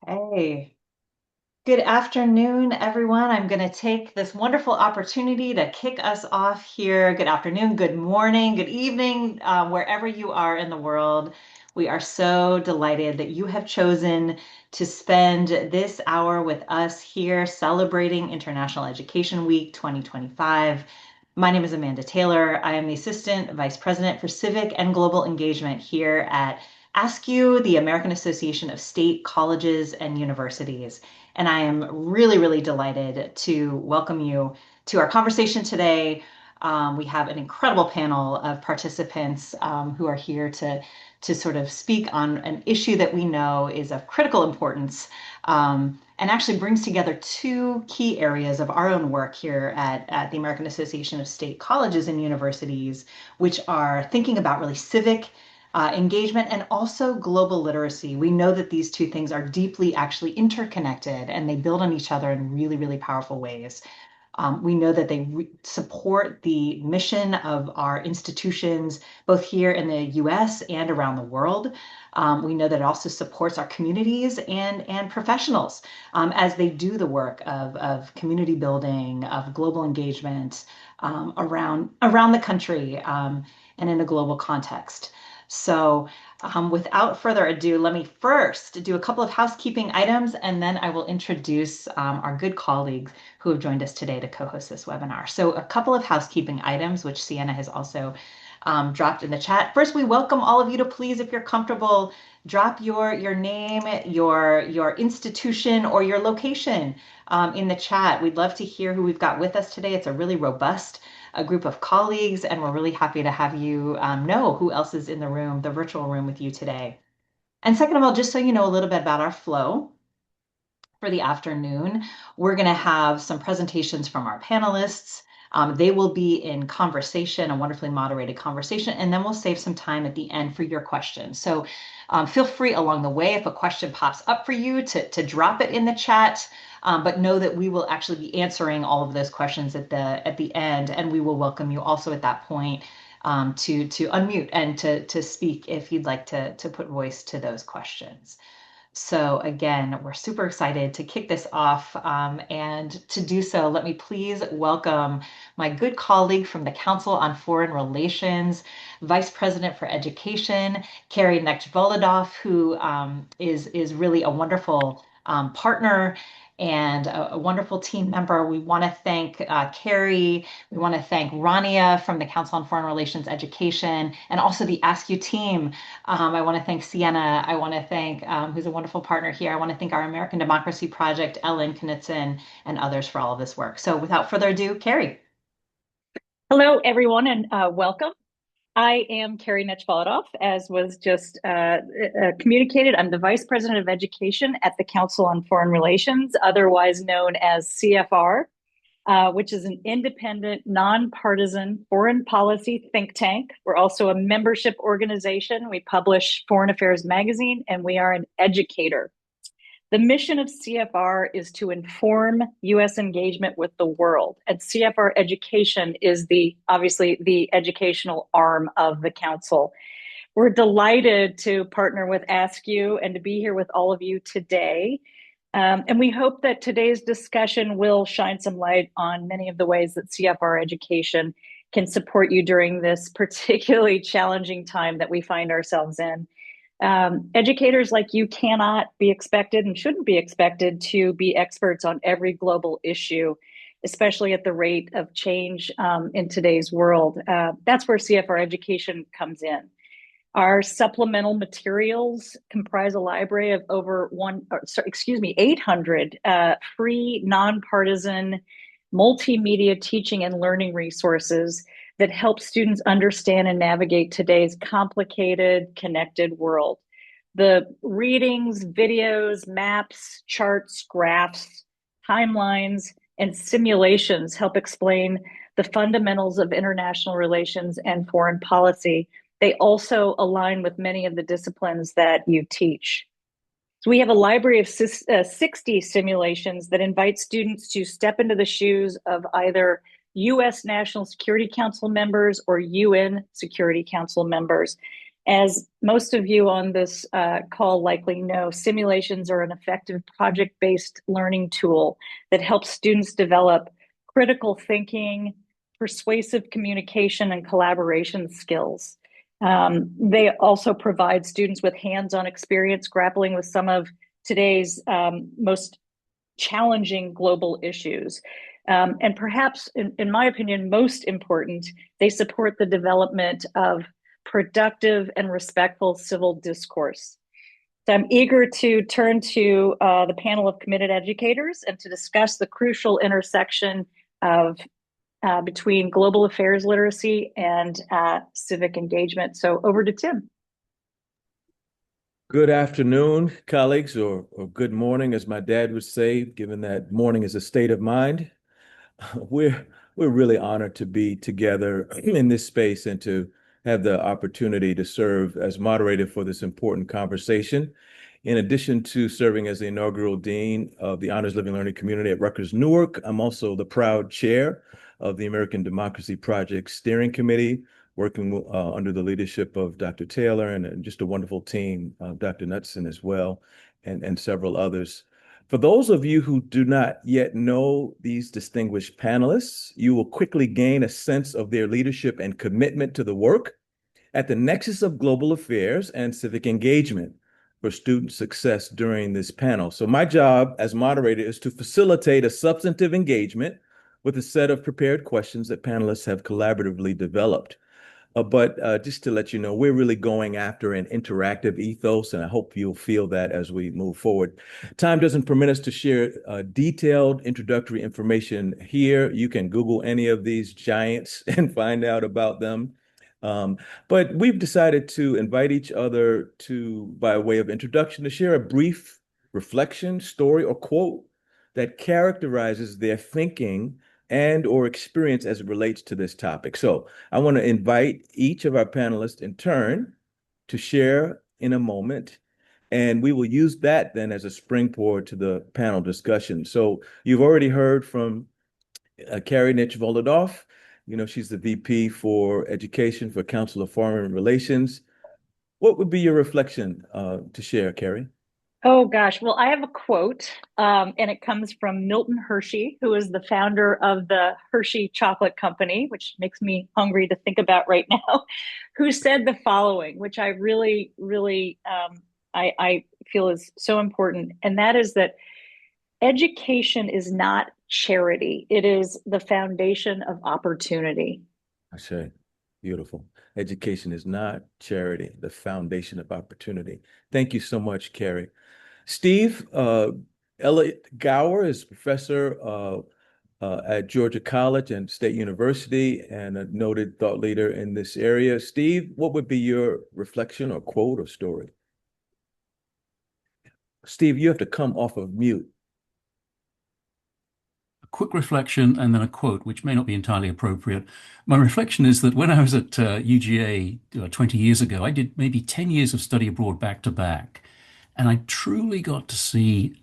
Hey, good afternoon, everyone. I'm going to take this wonderful opportunity to kick us off here. Good afternoon, good morning, good evening, wherever you are in the world. We are so delighted that you have chosen to spend this hour with us here celebrating International Education Week 2025. My name is Amanda Taylor. I am the Assistant Vice President for Civic and Global Engagement here at AASCU, the American Association of State Colleges and Universities. And I am really, really delighted to welcome you to our conversation today. We have an incredible panel of participants who are here to sort of speak on an issue that we know is of critical importance, and actually brings together two key areas of our own work here at the American Association of State Colleges and Universities, which are thinking about really civic engagement and also global literacy. We know that these two things are deeply actually interconnected and they build on each other in really, really powerful ways. We know that they support the mission of our institutions, both here in the US and around the world. We know that it also supports our communities and professionals as they do the work of community building, of global engagement around the country and in a global context. So, without further ado, let me first do a couple of housekeeping items, and then I will introduce our good colleagues who have joined us today to co-host this webinar. So a couple of housekeeping items, which Sienna has also dropped in the chat. First, we welcome all of you to please, if you're comfortable, drop your name, your institution, or your location in the chat. We'd love to hear who we've got with us today. It's a really robust group of colleagues, and we're really happy to have you know who else is in the room, the virtual room with you today. And second of all, just so you know a little bit about our flow for the afternoon, we're going to have some presentations from our panelists. They will be in conversation, a wonderfully moderated conversation, and then we'll save some time at the end for your questions. So feel free along the way, if a question pops up for you, to drop it in the chat. But know that we will actually be answering all of those questions at the end, and we will welcome you also at that point to unmute and to speak if you'd like to put voice to those questions. So again, we're super excited to kick this off. And to do so, let me please welcome my good colleague from the Council on Foreign Relations, Vice President for Education, Carrie Nechvolodov, who is really a wonderful partner and a wonderful team member. We want to thank Carrie. We want to thank Rania from the Council on Foreign Relations Education, and also the AASCU team. I want to thank Sienna. I want to thank, who's a wonderful partner here. I want to thank our American Democracy Project, Ellen Knudsen, and others for all of this work. So without further ado, Carrie. Hello, everyone, and welcome. I am Carrie Nechvolodov, as was just communicated. I'm the Vice President of Education at the Council on Foreign Relations, otherwise known as CFR, which is an independent, nonpartisan foreign policy think tank. We're also a membership organization. We publish Foreign Affairs Magazine, and we are an educator. The mission of CFR is to inform U.S. engagement with the world, and CFR Education is obviously the educational arm of the council. We're delighted to partner with AASCU and to be here with all of you today. And we hope that today's discussion will shine some light on many of the ways that CFR Education can support you during this particularly challenging time that we find ourselves in. Educators like you cannot be expected and shouldn't be expected to be experts on every global issue, especially at the rate of change in today's world. That's where CFR Education comes in. Our supplemental materials comprise a library of over 800 free, nonpartisan, multimedia teaching and learning resources that help students understand and navigate today's complicated, connected world. The readings, videos, maps, charts, graphs, timelines, and simulations help explain the fundamentals of international relations and foreign policy. They also align with many of the disciplines that you teach. So we have a library of 60 simulations that invite students to step into the shoes of either U.S. National Security Council members or UN Security Council members. As most of you on this call likely know, simulations are an effective project-based learning tool that helps students develop critical thinking, persuasive communication, and collaboration skills. They also provide students with hands-on experience grappling with some of today's most challenging global issues. And perhaps, in my opinion, most important, they support the development of productive and respectful civil discourse. So I'm eager to turn to the panel of committed educators and to discuss the crucial intersection of between global affairs literacy and civic engagement. So over to Tim. Good afternoon, colleagues, or good morning, as my dad would say, given that morning is a state of mind. We're we're really honored to be together in this space and to have the opportunity to serve as moderator for this important conversation. In addition to serving as the inaugural dean of the Honors Living Learning Community at Rutgers Newark, I'm also the proud chair of the American Democracy Project Steering Committee, working under the leadership of Dr. Taylor and just a wonderful team, Dr. Knudsen as well, and several others. For those of you who do not yet know these distinguished panelists, you will quickly gain a sense of their leadership and commitment to the work at the nexus of global affairs and civic engagement for student success during this panel. So my job as moderator is to facilitate a substantive engagement with a set of prepared questions that panelists have collaboratively developed. But just to let you know, we're really going after an interactive ethos, and I hope you'll feel that as we move forward. Time doesn't permit us to share detailed introductory information here. You can Google any of these giants and find out about them. But we've decided to invite each other to, by way of introduction, to share a brief reflection, story, or quote that characterizes their thinking and or experience as it relates to this topic. So I want to invite each of our panelists in turn to share in a moment, and we will use that then as a springboard to the panel discussion. So you've already heard from Carrie Nitch-Volodoff. You know, she's the VP for Education for Council of Foreign Relations. What would be your reflection to share, Carrie? Oh gosh, well, I have a quote, and it comes from Milton Hershey, who is the founder of the Hershey Chocolate Company, which makes me hungry to think about right now, who said the following, which I really, really, I feel is so important, and that is that education is not charity; it is the foundation of opportunity. I say, beautiful. Education is not charity, the foundation of opportunity. Thank you so much, Carrie. Steve, Elliott Gower is professor at Georgia College and State University and a noted thought leader in this area. Steve, what would be your reflection or quote or story? Steve, you have to come off of mute. Quick reflection and then a quote, which may not be entirely appropriate. My reflection is that when I was at UGA 20 years ago, I did maybe 10 years of study abroad back to back. And I truly got to see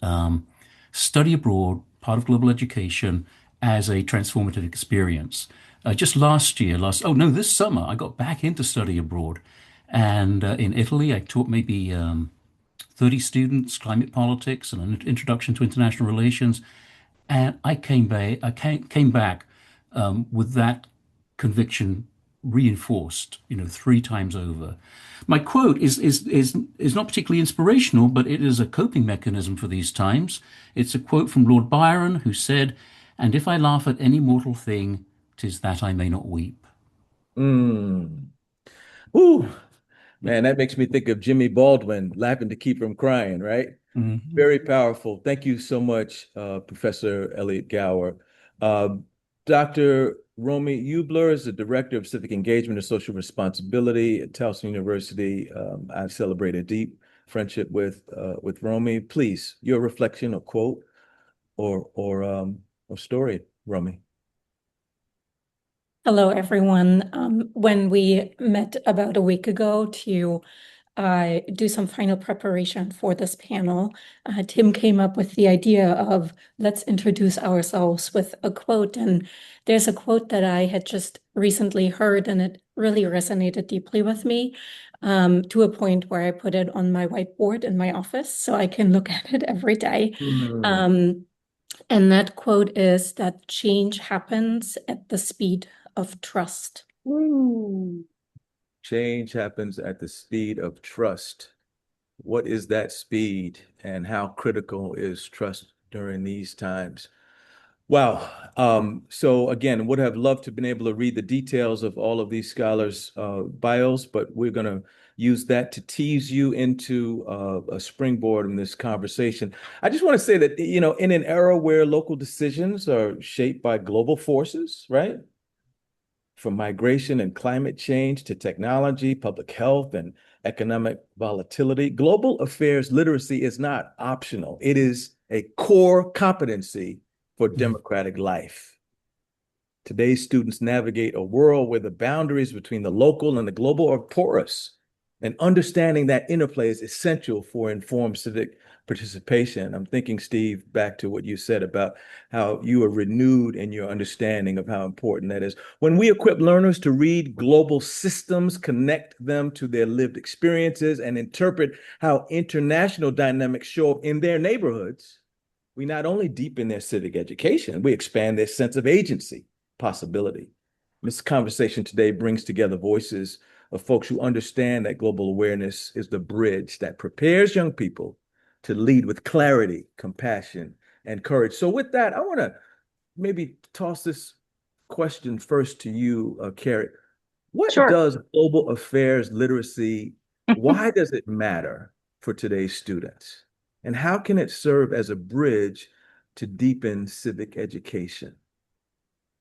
study abroad, part of global education, as a transformative experience. Just last year, this summer, I got back into study abroad. And in Italy, I taught maybe 30 students climate politics and an introduction to international relations. And I came back with that conviction reinforced, 3 times over. My quote is not particularly inspirational, but it is a coping mechanism for these times. It's a quote from Lord Byron, who said, "And if I laugh at any mortal thing, 'tis that I may not weep." Mm. Ooh, man, that makes me think of Jimmy Baldwin laughing to keep from crying, right? Mhm. Very powerful. Thank you so much, Professor Elliott Gower. Uh, Dr. Romy Eubler is the Director of Civic Engagement and Social Responsibility at Towson University. I celebrate a deep friendship with Romy. Please, your reflection or quote or story, Romy. Hello, everyone. When we met about a week ago to do some final preparation for this panel, Tim came up with the idea of let's introduce ourselves with a quote. And there's a quote that I had just recently heard, and it really resonated deeply with me. to a point where I put it on my whiteboard in my office so I can look at it every day. Mm. Um, and that quote is that change happens at the speed of trust. Ooh. Change happens at the speed of trust. What is that speed, and how critical is trust during these times? Wow. So again, would have loved to have been able to read the details of all of these scholars' bios, but we're going to use that to tease you into a springboard in this conversation. I just want to say that, in an era where local decisions are shaped by global forces, right? From migration and climate change to technology, public health, and economic volatility, global affairs literacy is not optional. It is a core competency for Mhm. democratic life. Today's students navigate a world where the boundaries between the local and the global are porous, and understanding that interplay is essential for informed civic participation. I'm thinking, Steve, back to what you said about how you are renewed in your understanding of how important that is. When we equip learners to read global systems, connect them to their lived experiences, and interpret how international dynamics show up in their neighborhoods, we not only deepen their civic education, we expand their sense of agency, possibility. This conversation today brings together voices of folks who understand that global awareness is the bridge that prepares young people to lead with clarity, compassion, and courage. So, with that, I want to maybe toss this question first to you, Carrie. What Sure. does global affairs literacy, why does it matter for today's students? And how can it serve as a bridge to deepen civic education?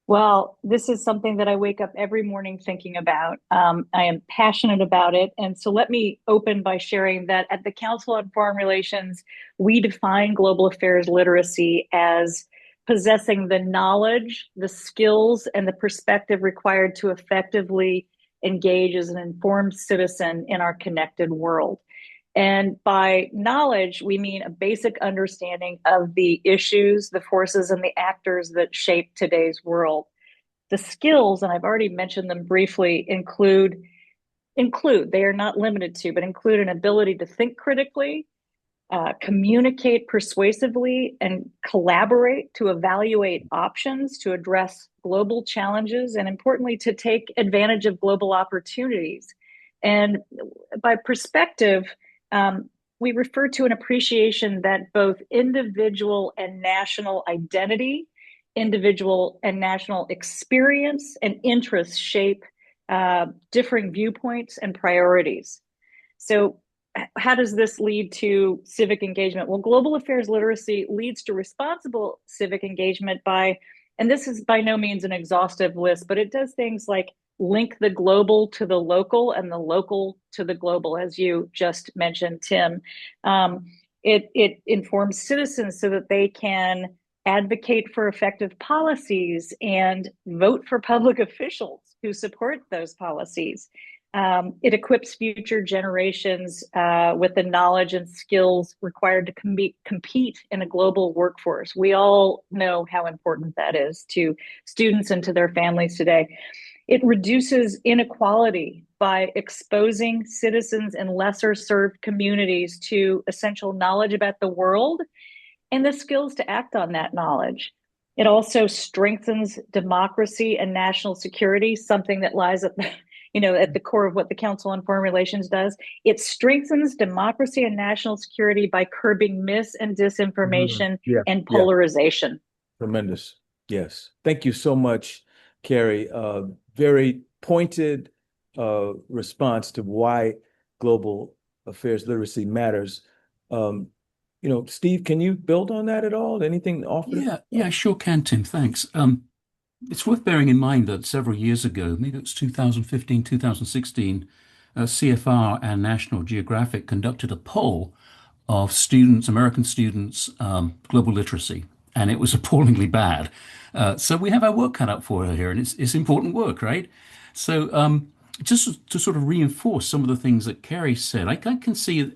Well, this is something that I wake up every morning thinking about. I am passionate about it. And so let me open by sharing that at the Council on Foreign Relations, we define global affairs literacy as possessing the knowledge, the skills, and the perspective required to effectively engage as an informed citizen in our connected world. And by knowledge, we mean a basic understanding of the issues, the forces, and the actors that shape today's world. The skills, and I've already mentioned them briefly, include, they are not limited to, but include an ability to think critically, communicate persuasively, and collaborate to evaluate options to address global challenges, and importantly, to take advantage of global opportunities. And by perspective, we refer to an appreciation that both individual and national identity, individual and national experience, and interests shape differing viewpoints and priorities. So, how does this lead to civic engagement? Well, global affairs literacy leads to responsible civic engagement by, and this is by no means an exhaustive list, but it does things like link the global to the local and the local to the global, as you just mentioned, Tim. It informs citizens so that they can advocate for effective policies and vote for public officials who support those policies. It equips future generations with the knowledge and skills required to compete in a global workforce. We all know how important that is to students and to their families today. It reduces inequality by exposing citizens in lesser served communities to essential knowledge about the world and the skills to act on that knowledge. It also strengthens democracy and national security, something that lies at the, at the core of what the Council on Foreign Relations does. It strengthens democracy and national security by curbing mis and Mhm. disinformation Yeah, and yeah, polarization. tremendous. Yes. Thank you so much, Carrie. Very pointed response to why global affairs literacy matters. Um, Steve, can you build on that at all? Anything offered? Yeah, sure can, Tim. Thanks. It's worth bearing in mind that several years ago, maybe it was 2015, 2016, CFR and National Geographic conducted a poll of students, American students, global literacy, and it was appallingly bad. So we have our work cut out for her here, and it's important work, right? So just to sort of reinforce some of the things that Kerry said, I can see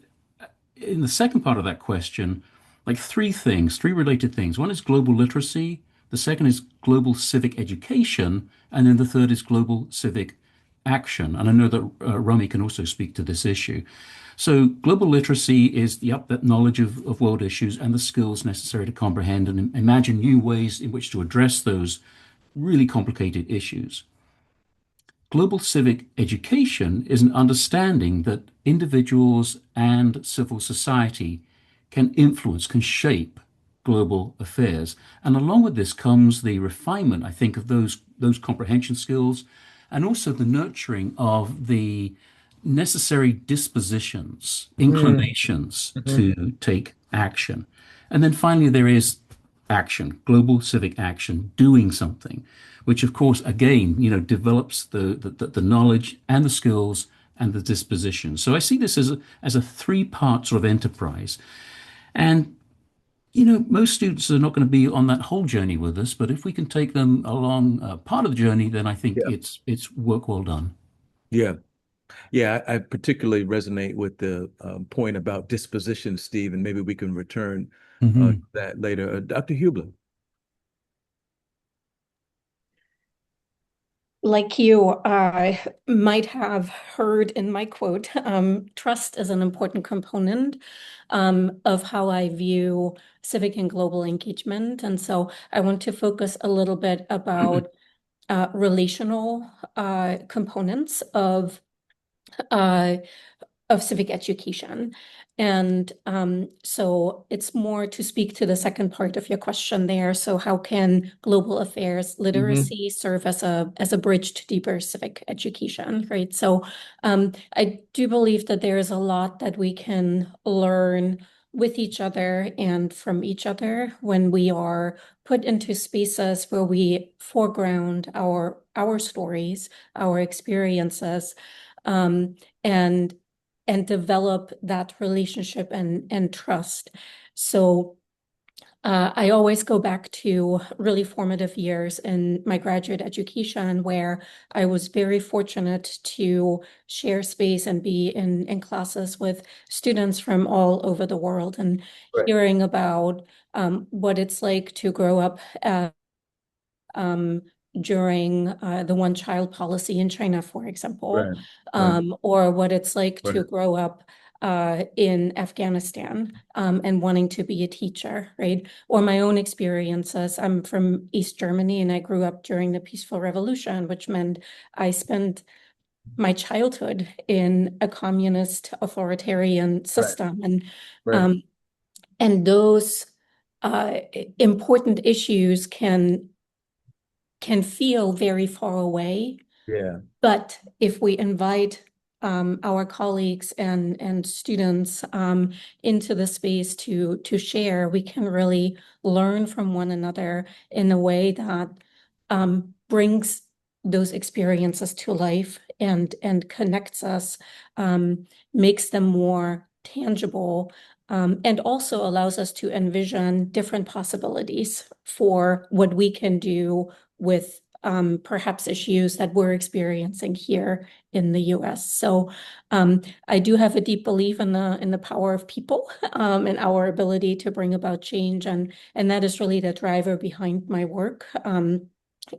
in the second part of that question, like three things, three related things. One is global literacy, the second is global civic education, and then the third is global civic action. And I know that Romy can also speak to this issue. So global literacy is that knowledge of world issues and the skills necessary to comprehend and imagine new ways in which to address those really complicated issues. Global civic education is an understanding that individuals and civil society can influence, can shape global affairs. And along with this comes the refinement, I think, of those comprehension skills and also the nurturing of the necessary dispositions, inclinations Mm-hmm. to take action. And then finally, there is action, global civic action, doing something, which of course, again, develops the knowledge and the skills and the disposition. So I see this as a three-part sort of enterprise. And most students are not going to be on that whole journey with us, but if we can take them along part of the journey, then I think Yeah. it's work well done. Yeah. Yeah, I particularly resonate with the point about disposition, Steve, and maybe we can return to Hmm. that later. Dr. Hubler. Like you might have heard in my quote, trust is an important component of how I view civic and global engagement. And so I want to focus a little bit about relational components uh, of civic education. And so it's more to speak to the second part of your question there. So how can global affairs Hmm. literacy serve as a bridge to deeper civic education, right? So I do believe that there is a lot that we can learn with each other and from each other when we are put into spaces where we foreground our stories, our experiences, um, and develop that relationship and trust. So I always go back to really formative years in my graduate education where I was very fortunate to share space and be in classes with students from all over the world and Right. hearing about what it's like to grow up um, during the one-child policy in China, for example, Right. Right. or what it's like Right. to grow up in Afghanistan and wanting to be a teacher, right? Or my own experiences. I'm from East Germany and I grew up during the Peaceful Revolution, which meant I spent my childhood in a communist authoritarian Right. system. Right. Um, and those uh, important issues can feel very far away. Yeah. But if we invite our colleagues and students into the space to share, we can really learn from one another in a way that brings those experiences to life and connects us, makes them more tangible, and also allows us to envision different possibilities for what we can do with perhaps issues that we're experiencing here in the US. So I do have a deep belief in the power of people and our ability to bring about change, and that is really the driver behind my work.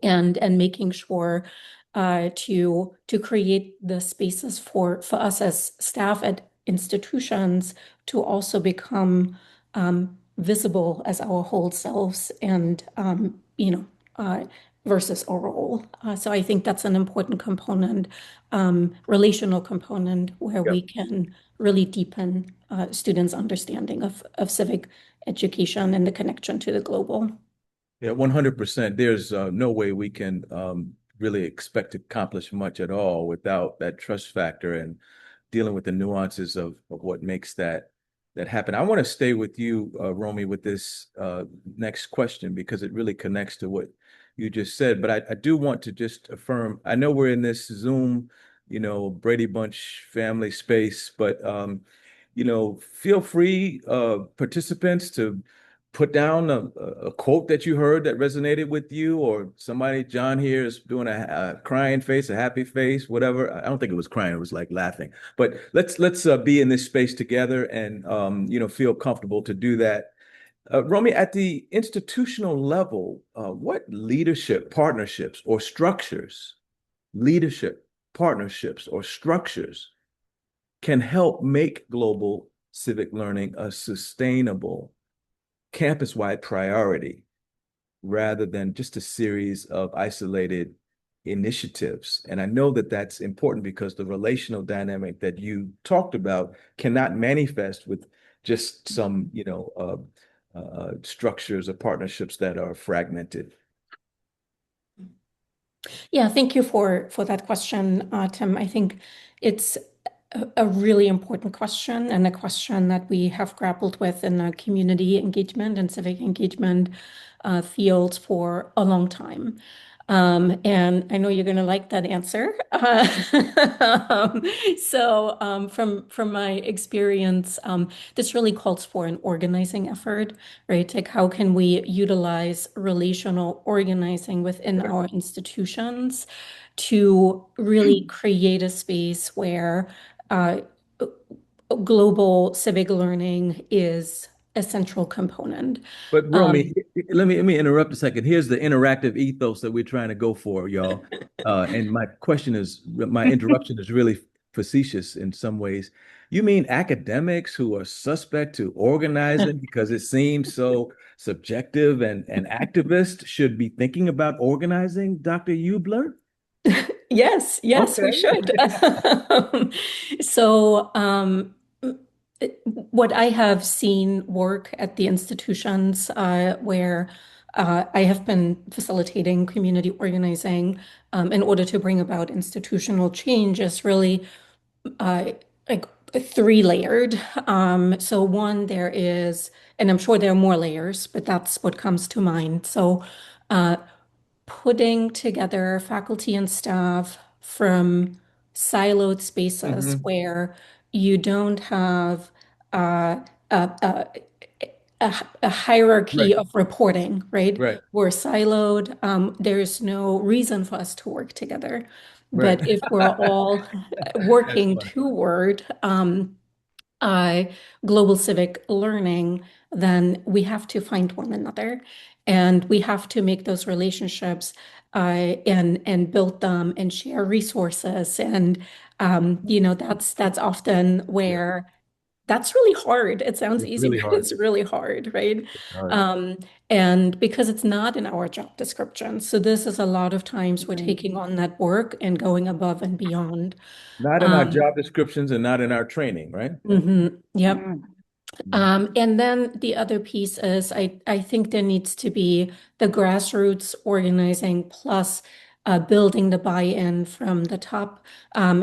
And making sure to create the spaces for us as staff at institutions to also become visible as our whole selves and versus a role. So I think that's an important component, relational component, where Yeah. we can really deepen students' understanding of civic education and the connection to the global. Yeah, 100%. There's no way we can really expect to accomplish much at all without that trust factor and dealing with the nuances of what makes that happen. I want to stay with you, Romy, with this next question because it really connects to what you just said. But I do want to just affirm, I know we're in this Zoom, Brady Bunch family space, but feel free, participants, to put down a quote that you heard that resonated with you, or somebody, John here is doing a crying face, a happy face, whatever. I don't think it was crying, it was like laughing. But let's be in this space together and feel comfortable to do that. Romy, at the institutional level, what leadership partnerships or structures, leadership partnerships or structures can help make global civic learning a sustainable campus-wide priority rather than just a series of isolated initiatives. And I know that that's important because the relational dynamic that you talked about cannot manifest with just some, structures or partnerships that are fragmented. Yeah, thank you for that question, Tim. I think it's a really important question and a question that we have grappled with in the community engagement and civic engagement fields for a long time. And I know you're going to like that answer. From my experience, this really calls for an organizing effort, right? Like, how can we utilize relational organizing within our institutions to really create a space where uh, global civic learning is a central component. But Um, Romy, let me interrupt a second. Here's the interactive ethos that we're trying to go for, y'all. And my interruption is really facetious in some ways. You mean academics who are suspect to organizing because it seems so subjective and activist should be thinking about organizing, Dr. Hubler? yes, we Okay. should. So, what I have seen work at the institutions where I have been facilitating community organizing in order to bring about institutional change is really uh, like three layered. So one, there is, and I'm sure there are more layers, but that's what comes to mind. So uh, putting together faculty and staff from siloed spaces Hmm. where you don't have uh, a, a, a hierarchy Right, of reporting, right? right, We're siloed. There's no reason for us to work together. right. But if we're all That's working funny. toward uh, global civic learning, then we have to find one another, and we have to make those relationships and build them and share resources. And that's often Yeah, where that's really hard. It sounds it's easy, really but hard. it's really hard, right? It's hard. Um, and because it's not in our job description. So this is a lot of times we're Mm, taking on that work and going above and beyond. Not in our Um, job descriptions and not in our training, right? yep. mm. Mhm. And then the other piece is I think there needs to be the grassroots organizing plus building the buy-in from the top.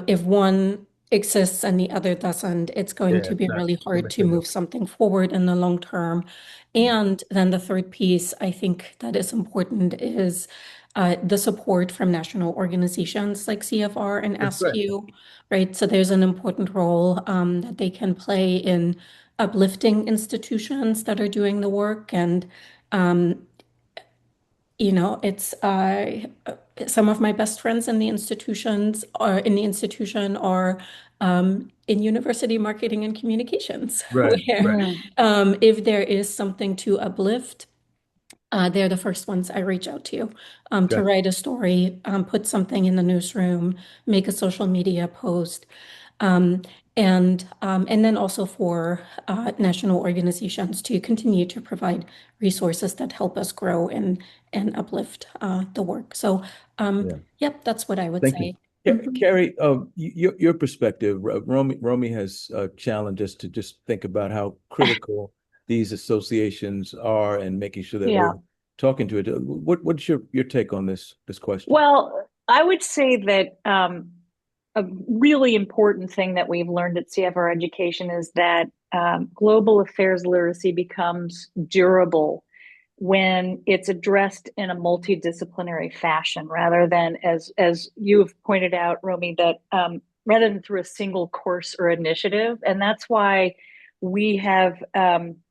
If one exists and the other doesn't, it's going Yeah, to it's be not really hard to material. move something forward in the long term. And then the third piece I think that is important is the support from national organizations like CFR and That's right. AASCU, right? So there's an important role that they can play in uplifting institutions that are doing the work. And, um, it's some of my best friends in the institution are in university marketing and communications, Right, where right. Mm. if there is something to uplift, they're the first ones I reach out to Gotcha. write a story, put something in the newsroom, make a social media post. Um, and then also for national organizations to continue to provide resources that help us grow and uplift the work. So, Yeah. yep, that's what I would Thank you. say. Mhm. Carrie, your perspective, Romy has challenged us to just think about how critical these associations are and making sure that we're Yeah. talking to it. What's your take on this question? Well, I would say that a really important thing that we've learned at CFR Education is that global affairs literacy becomes durable when it's addressed in a multidisciplinary fashion, rather than as you have pointed out, Romy, that rather than through a single course or initiative. And that's why we have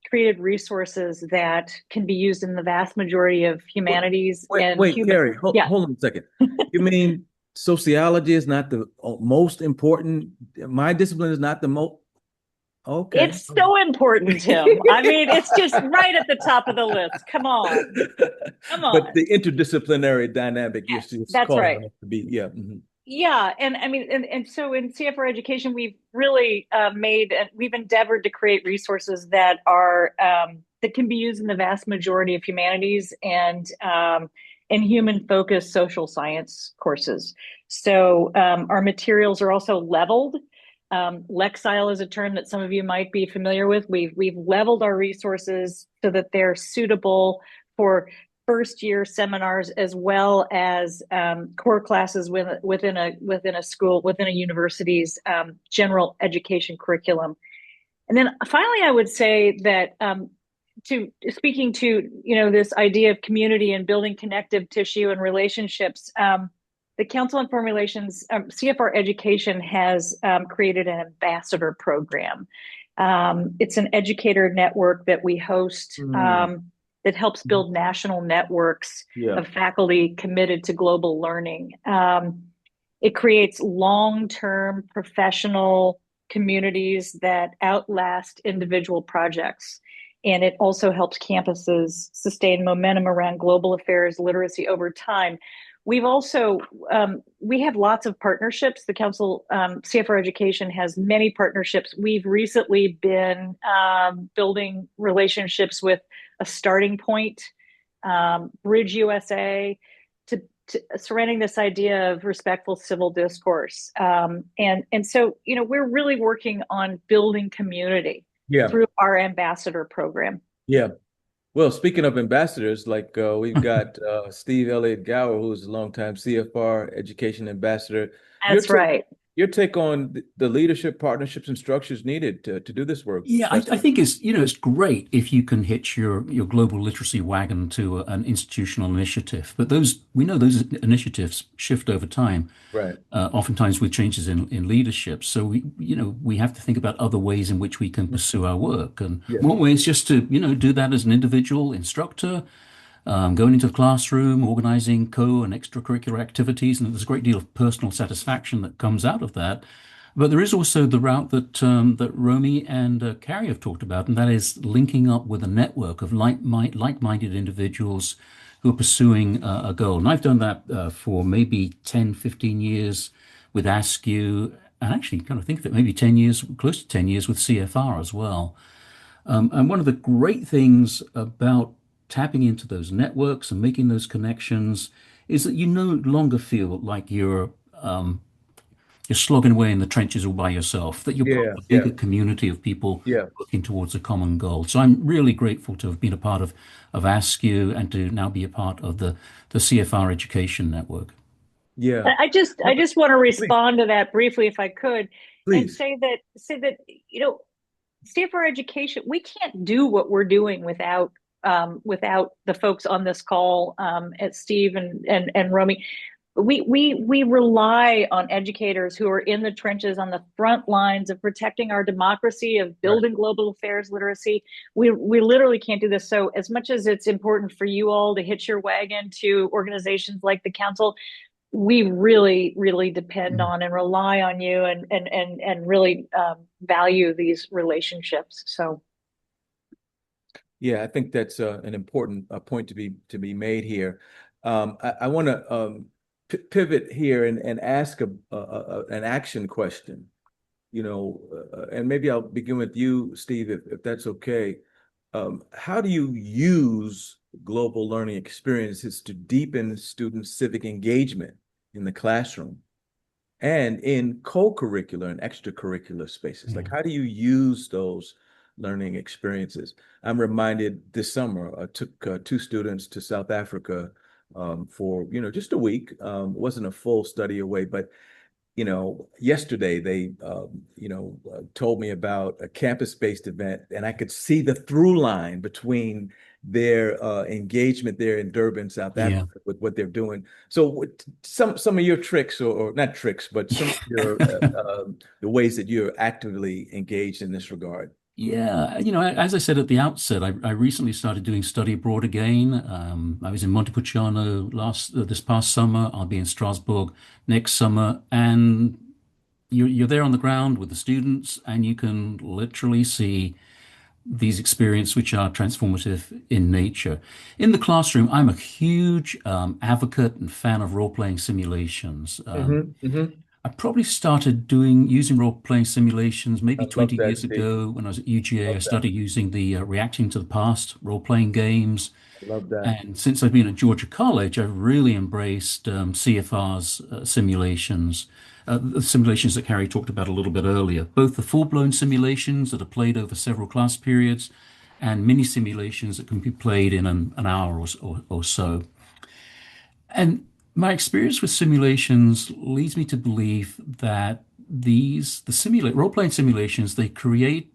created resources that can be used in the vast majority of Wait, humanities wait, and wait, human. Carrie, Yeah, hold on a second. You mean sociology is not the most important? My discipline is not the most. Okay. it's so important, Tim. I mean, it's just right at the top of the list. Come on. Come But on. the interdisciplinary dynamic, you're Yes, just that's calling right. on it to be, yeah. Mhm. Yeah, and I mean, and so in CFR education, we've really we've endeavored to create resources that are that can be used in the vast majority of humanities and human-focused social science courses. So our materials are also leveled. Lexile is a term that some of you might be familiar with. We've leveled our resources so that they're suitable for first year seminars as well as core classes within a school, within a university's general education curriculum. And then finally, I would say that to speaking to this idea of community and building connective tissue and relationships, the Council on Foreign Relations, CFR Education has created an ambassador program. It's an educator network that we host. That helps build national networks Yeah. of faculty committed to global learning. It creates long-term professional communities that outlast individual projects. And it also helps campuses sustain momentum around global affairs literacy over time. We've also we have lots of partnerships. The Council CFR Education has many partnerships. We've recently been building relationships with a Starting Point, Bridge USA, to surrounding this idea of respectful civil discourse. And so we're really working on building community Yeah. through our ambassador program. Yeah. Well, speaking of ambassadors, like we've got Steve Elliott Gower, who's a longtime CFR education ambassador. Your That's take, right. your take on the leadership, partnerships, and structures needed to do this work. Yeah, I think it's great if you can hitch your global literacy wagon to an institutional initiative. But we know those initiatives shift over time, Right. oftentimes with changes in leadership. So we have to think about other ways in which we can pursue our work. And Yeah. one way is just to do that as an individual instructor, going into the classroom, organizing and extracurricular activities, and there's a great deal of personal satisfaction that comes out of that. But there is also the route that Romy and Carrie have talked about, and that is linking up with a network of like-minded individuals who are pursuing a goal. And I've done that for maybe 10, 15 years with AASCU, and actually kind of think of it maybe 10 years, close to 10 years with CFR as well. And one of the great things about tapping into those networks and making those connections is that you no longer feel like you're slogging away in the trenches all by yourself, that you're part Yeah. of a Yeah. bigger community of people Yeah. working towards a common goal. So I'm really grateful to have been a part of ASCU and to now be a part of the CFR Education Network. Yeah. I just want to Please. respond to that briefly, if I could, and Please. say that CFR Education, we can't do what we're doing without the folks on this call, at Steve and Romy. We rely on educators who are in the trenches on the front lines of protecting our democracy, of Right. building global affairs literacy. We literally can't do this. So as much as it's important for you all to hitch your wagon to organizations like the council, we really, really depend on and rely on you and really value these relationships. So Yeah, I think that's an important point to be made here. I want to pivot here and ask an action question. And maybe I'll begin with you, Steve, if that's okay. How do you use global learning experiences to deepen student civic engagement in the classroom and in co-curricular and extracurricular spaces? Like, how do you use those learning experiences? I'm reminded this summer, I took two students to South Africa for, just a week. It wasn't a full study away, but yesterday they, told me about a campus-based event, and I could see the through line between their engagement there in Durban, South Yeah. Africa, with what they're doing. So, some of your tricks, or not tricks, but some of your the ways that you're actively engaged in this regard. Yeah, as I said at the outset, I recently started doing study abroad again. I was in Montepulciano this past summer. I'll be in Strasbourg next summer, and you're there on the ground with the students, and you can literally see these experiences which are transformative in nature. In the classroom, I'm a huge advocate and fan of role-playing simulations. Hmm. I probably started using role-playing simulations I maybe love 20 that, years Steve. ago when I was at UGA. I Love that. started using the Reacting to the Past role-playing games. I love that. And since I've been at Georgia College, I've really embraced CFR's simulations, the simulations that Carrie talked about a little bit earlier, both the full-blown simulations that are played over several class periods and mini simulations that can be played in an hour or so. And my experience with simulations leads me to believe that role-playing simulations, they create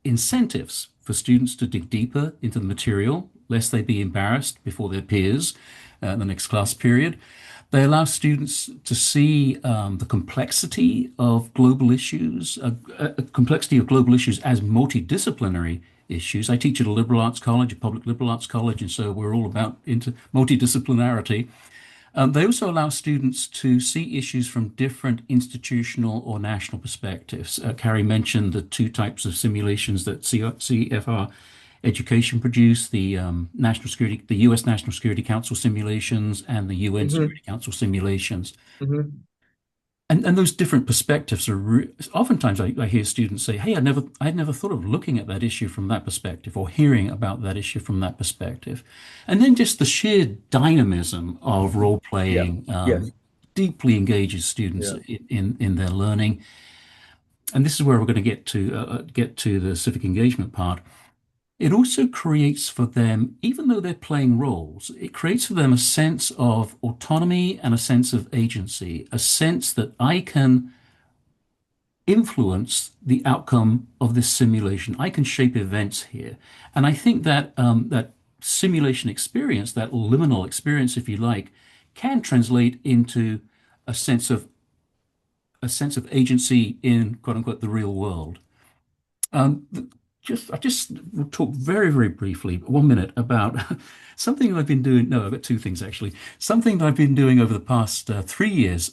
incentives for students to dig deeper into the material, lest they be embarrassed before their peers in the next class period. They allow students to see the complexity of global issues as multidisciplinary issues. I teach at a liberal arts college, a public liberal arts college, and so we're all about multidisciplinarity. They also allow students to see issues from different institutional or national perspectives. Carrie mentioned the two types of simulations that CFR education produce, the US National Security Council simulations and the UN Hmm. Security Council simulations. Hmm. And those different perspectives oftentimes I hear students say, "Hey, I'd never thought of looking at that issue from that perspective, or hearing about that issue from that perspective." And then just the sheer dynamism of role Yeah. playing Yes. deeply engages students Yeah. in their learning. And this is where we're going to get to the civic engagement part. It also creates for them, even though they're playing roles, it creates for them a sense of autonomy and a sense of agency, a sense that I can influence the outcome of this simulation. I can shape events here. And I think that that simulation experience, that liminal experience, if you like, can translate into a sense of a sense of agency in quote unquote the real world. Um, I just will talk very, very briefly, 1 minute, about something I've been doing. No, I've got two things actually. Something that I've been doing over the past 3 years.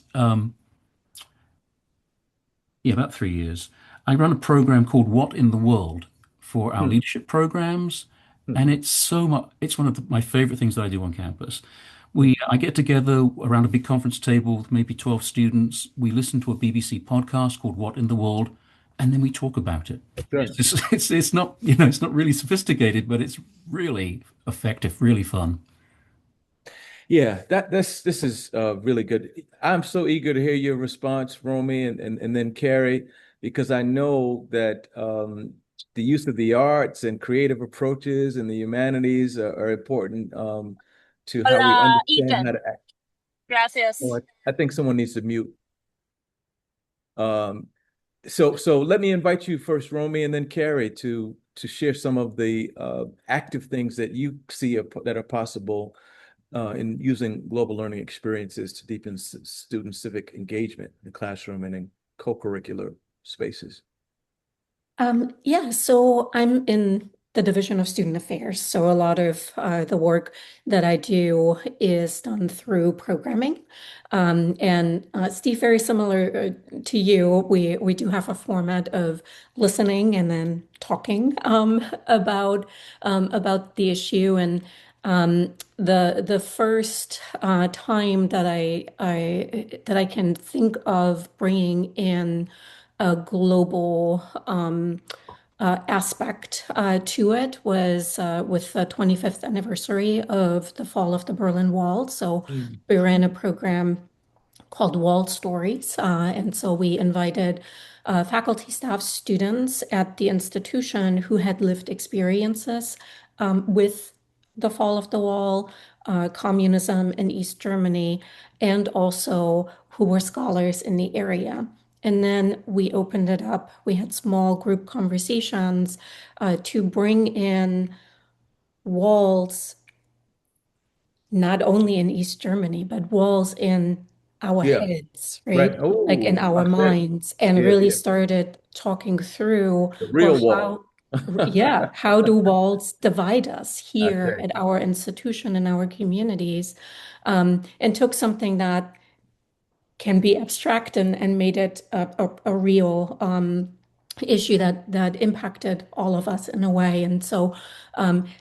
Yeah, about 3 years. I run a program called What in the World for our Hmm. leadership programs, Hmm. and it's so much. It's one of my favorite things that I do on campus. Hmm. I get together around a big conference table with maybe 12 students. We listen to a BBC podcast called What in the World, and then we talk about it. That's It's right. just, it's not, it's not really sophisticated, but it's really effective, really fun. Yeah, this is really good. I'm so eager to hear your response, Romy, and then Carrie, because I know that the use of the arts and creative approaches and the humanities are important to how we Hola, understand how Ethan. to act. Oh, Gracias. I think someone needs to mute. Um, so let me invite you first, Romy, and then Carrie, to share some of the active things that you see that are possible in using global learning experiences to deepen student civic engagement in the classroom and in co-curricular spaces. Yeah, so I'm in the Division of Student Affairs. So a lot of the work that I do is done through programming. And Steve, very similar to you, we do have a format of listening and then talking about the issue. And the first time that I can think of bringing in a global aspect to it was with the 25th anniversary of the fall of the Berlin Wall. So Mm. we ran a program called Wall Stories. And so we invited faculty, staff, students at the institution who had lived experiences with the fall of the wall, communism in East Germany, and also who were scholars in the area. And then we opened it up. We had small group conversations to bring in walls not only in East Germany, but walls in our Yeah, heads, right. right? Like in Oh, our okay. minds, and Yeah, really yeah. started talking through, The well, real wall. how, yeah, how do walls divide us here Okay. at our institution and our communities? And took something that can be abstract and made it a real issue that impacted all of us in a way. And so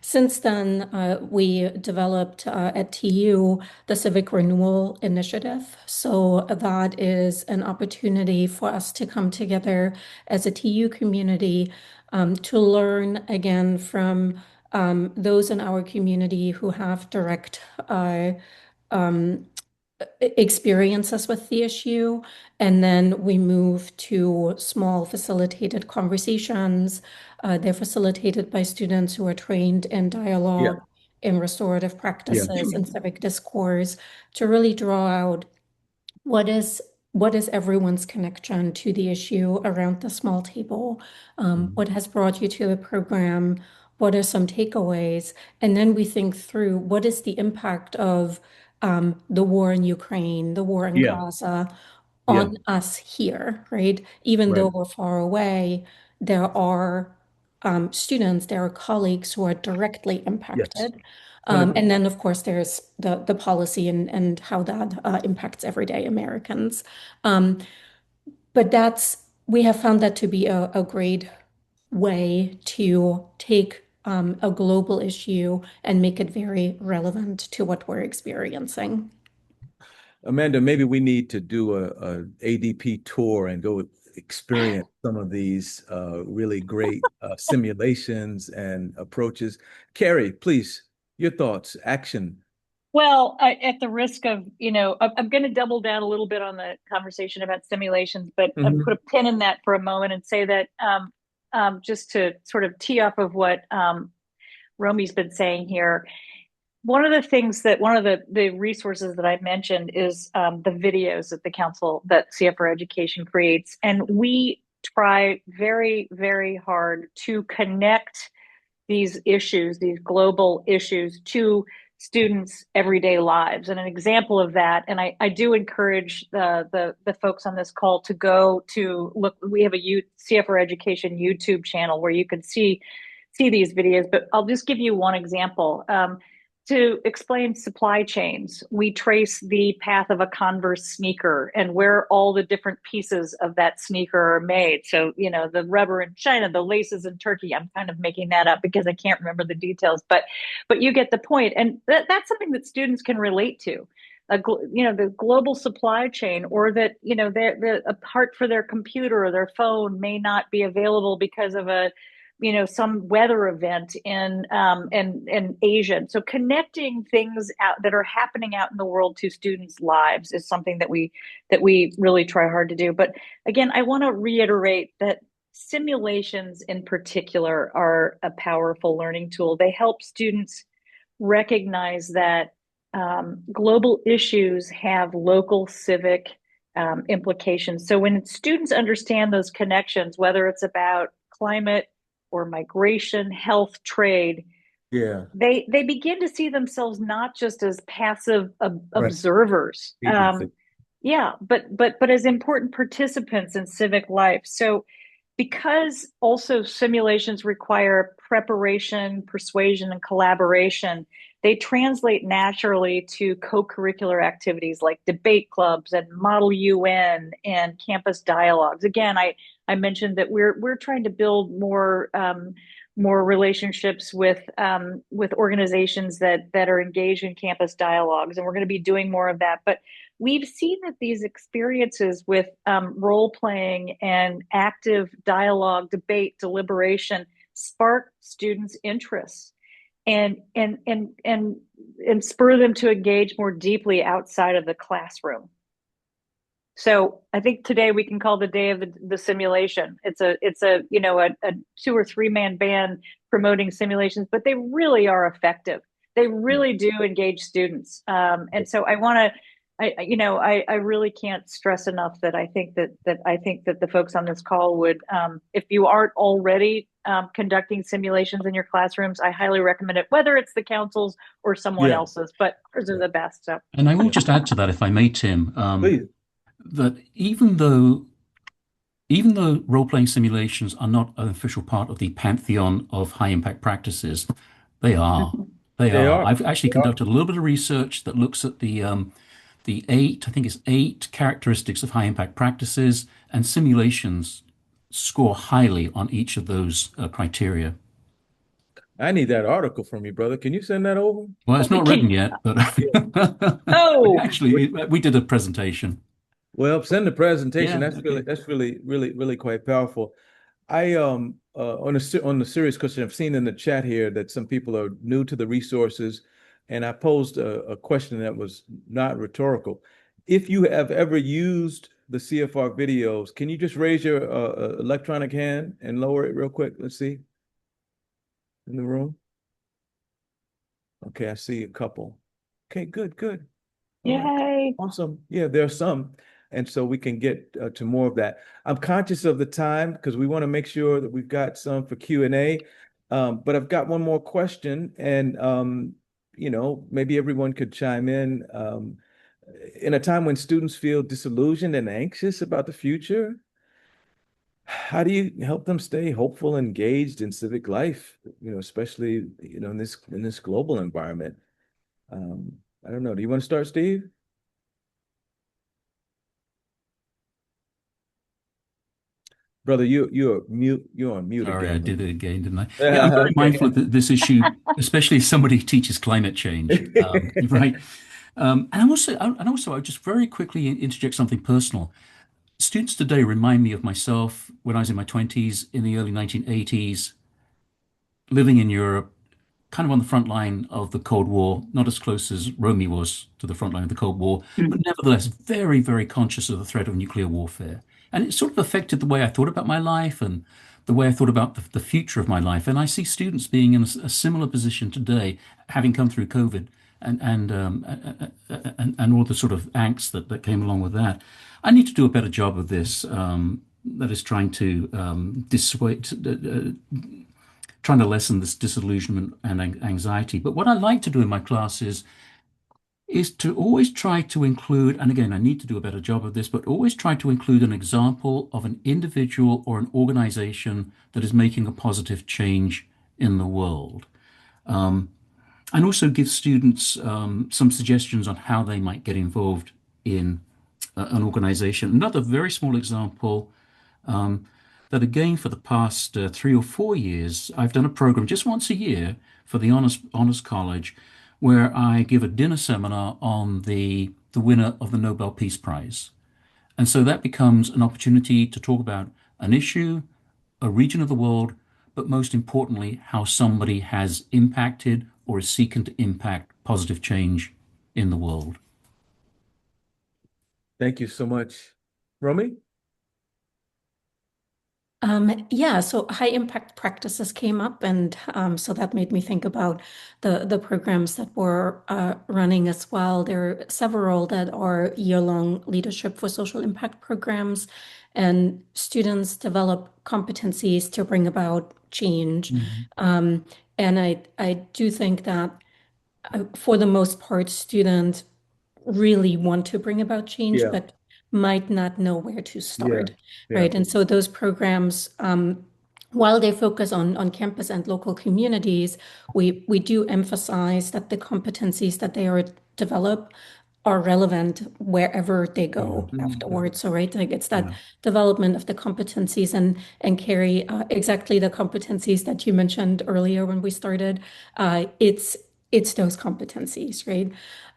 since then, we developed at TU the Civic Renewal Initiative. So that is an opportunity for us to come together as a TU community to learn again from those in our community who have direct um, experiences with the issue. And then we move to small facilitated conversations. They're facilitated by students who are trained in Yeah. dialogue, in restorative Yeah. practices, and civic discourse to really draw out what is everyone's connection to the issue around the small table? Mhm. What has brought you to the program? What are some takeaways? And then we think through what is the impact of the war in Ukraine, the war in Yeah. Gaza Yeah. on us here, right? Even though Right. we're far away, there are students, there are colleagues who are directly Yes. impacted. 100%. And then, of course, there's the policy and how that impacts everyday Americans. Um, but we have found that to be a great way to take a global issue and make it very relevant to what we're experiencing. Amanda, maybe we need to do a ADP tour and go experience some of these really great simulations and approaches. Carrie, please, your thoughts, action. Well, at the risk of, I'm going to double down a little bit on the conversation about simulations, but I'll put Mhm. a pin in that for a moment and say that just to sort of tee up of what Romi's been saying here, one of the resources that I mentioned is the videos that the council that CF for Education creates. And we try very, very hard to connect these issues, these global issues, to students' everyday lives. And an example of that, and I do encourage the folks on this call to go to look. We have a CF for Education YouTube channel where you can see these videos. But I'll just give you one example. To explain supply chains, we trace the path of a Converse sneaker and where all the different pieces of that sneaker are made. So, the rubber in China, the laces in Turkey. I'm kind of making that up because I can't remember the details, but you get the point. And that's something that students can relate to. The global supply chain, or that a part for their computer or their phone may not be available because of some weather event in Asia. So connecting things out that are happening out in the world to students' lives is something that we really try hard to do. But again, I want to reiterate that simulations in particular are a powerful learning tool. They help students recognize that global issues have local civic implications. So when students understand those connections, whether it's about climate or migration, health, trade, Yeah. they begin to see themselves not just as passive Right. observers, Agency. yeah, but as important participants in civic life. So because also simulations require preparation, persuasion, and collaboration, they translate naturally to co-curricular activities like debate clubs and Model UN and campus dialogues. Again, I mentioned that we're trying to build more relationships with organizations that are engaged in campus dialogues, and we're going to be doing more of that. But we've seen that these experiences with role playing and active dialogue, debate, deliberation spark students' interests and spur them to engage more deeply outside of the classroom. So I think today we can call the day of the simulation. It's a 2 or 3 man band promoting simulations, but they really are effective. They really do engage students. And so I want to, I really can't stress enough that I think that the folks on this call would, if you aren't already conducting simulations in your classrooms, I highly recommend it, whether it's the council's or someone Yeah. else's, but ours are Yeah. the best. So And I will Yeah. just add to that, if I may, Tim, Please. that even though role-playing simulations are not an official part of the pantheon of high-impact practices, they are. They They are. are. I've actually They are. conducted a little bit of research that looks at the eight, I think it's eight characteristics of high-impact practices, and simulations score highly on each of those criteria. I need that article from you, brother. Can you send that over? Well, it's not Can, written yet, but Yeah. oh, actually, we did a presentation. Well, send the presentation. Yeah, That's okay. really quite powerful. I on the serious question, I've seen in the chat here that some people are new to the resources, and I posed a question that was not rhetorical. If you have ever used the CFR videos, can you just raise your electronic hand and lower it real quick? Let's see in the room. Okay, I see a couple. Okay, good, good. All right, yay. awesome. Yeah, there are some. And so we can get to more of that. I'm conscious of the time because we want to make sure that we've got some for Q&A. But I've got one more question, and maybe everyone could chime in. In a time when students feel disillusioned and anxious about the future, how do you help them stay hopeful, engaged in civic life, especially, in this global environment? I don't know. Do you want to start, Steve? Brother, you're on mute Sorry, I did again. it again, didn't I? Yeah, I'm very mindful Okay. of this issue, especially as somebody who teaches climate change. Right. And also, I would just very quickly interject something personal. Students today remind me of myself when I was in my 20s, in the early 1980s, living in Europe, kind of on the front line of the Cold War, not as close as Romy was to the front line of the Cold War, but nevertheless very, very conscious of the threat of nuclear warfare. And it sort of affected the way I thought about my life and the way I thought about the future of my life. And I see students being in a similar position today, having come through COVID and all the sort of angst that came along with that. I need to do a better job of this. That is trying to dissuade, trying to lessen this disillusionment and anxiety. But what I like to do in my classes is to always try to include, and again, I need to do a better job of this, but always try to include an example of an individual or an organization that is making a positive change in the world. And also give students some suggestions on how they might get involved in an organization. Another very small example that again for the past 3 or 4 years, I've done a program just once a year for the Honors College where I give a dinner seminar on the winner of the Nobel Peace Prize. And so that becomes an opportunity to talk about an issue, a region of the world, but most importantly, how somebody has impacted or is seeking to impact positive change in the world. Thank you so much. Romy? Yeah, so high impact practices came up, and so that made me think about the programs that we're running as well. There are several that are year-long leadership for social impact programs, and students develop competencies to bring about change. Mhm. And I do think that for the most part, students really want to bring about change, Yeah, but might not know where to yeah, start, yeah, right? And so those programs, while they focus on campus and local communities, we do emphasize that the competencies that they are develop are relevant wherever they go yeah, afterwards. So, right, like it's that Yeah. development of the competencies and carry exactly the competencies that you mentioned earlier when we started. It's those competencies, right?